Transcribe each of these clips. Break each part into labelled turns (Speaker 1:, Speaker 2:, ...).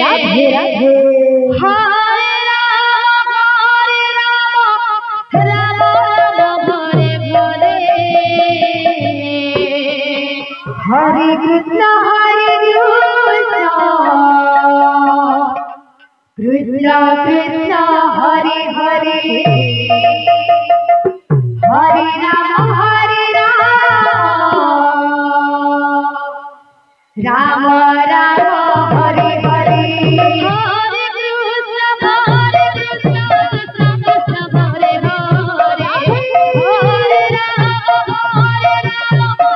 Speaker 1: Radhe Radhe Hare Ram Ram Ram Hare Hare Hare Krishna Krishna Krishna Hare Hare Hare Ram Ram Ram Hare Hare Hare Krishna Krishna Krishna Hare Hare Hare Ram Ram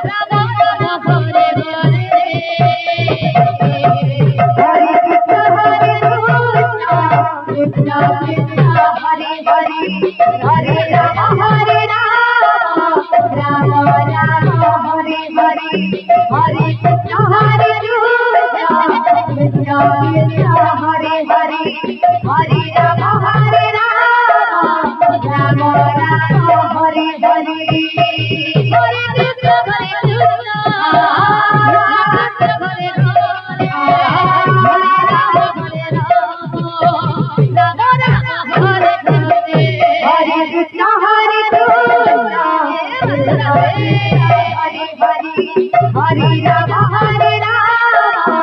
Speaker 1: Ram Hare Hare Hare Krishna Krishna Krishna Hare Hare Hare Ram Ram Ram Hare Hare Hare Krishna Krishna Krishna Hare Hare Hare Ram Ram Ram Hare Hare Hare Krishna Hare Hare Ram Ram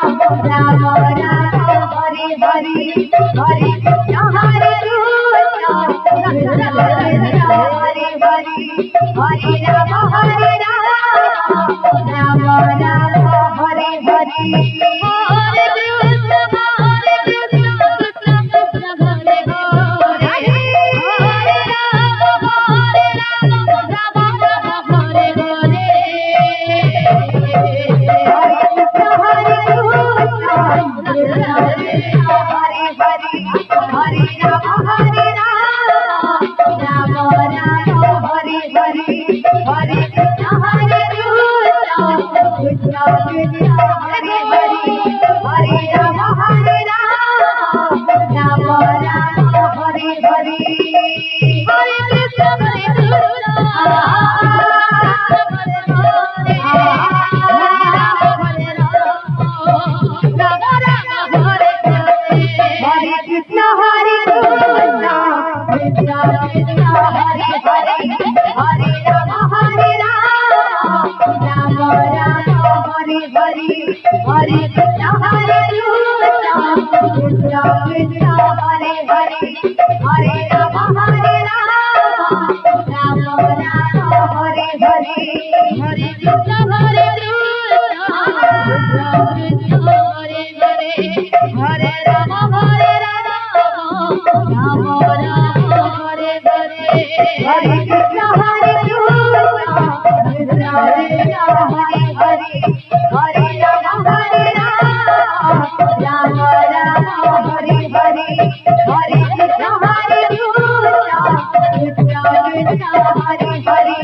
Speaker 1: Ram Hare Hare Hare Krishna Krishna Hare Hare Hare Ram Ram Ram Hare Hare Hare Krishna Krishna Krishna Hare Hare Hare Ram Ram Hare Hare Hare Ram Ram Ram Hare Hare Hare Krishna Krishna Krishna Hare Hare Hare Ram Ram Ram Hare Hare Hare Krishna Hare Krishna Hare Krishna Krishna Hare Hare Hare Ram Ram Ram Hare Hare Hare Krishna Krishna Krishna Hare Hare Hare Ram Ram Hare Hare Hare Krishna Krishna Hare Hare Hare Ram Ram Ram Hare Hare Hare Krishna Krishna Hare Hare Hare Ram Ram Ram Hare Hare Hare Krishna Krishna Krishna Hare Hare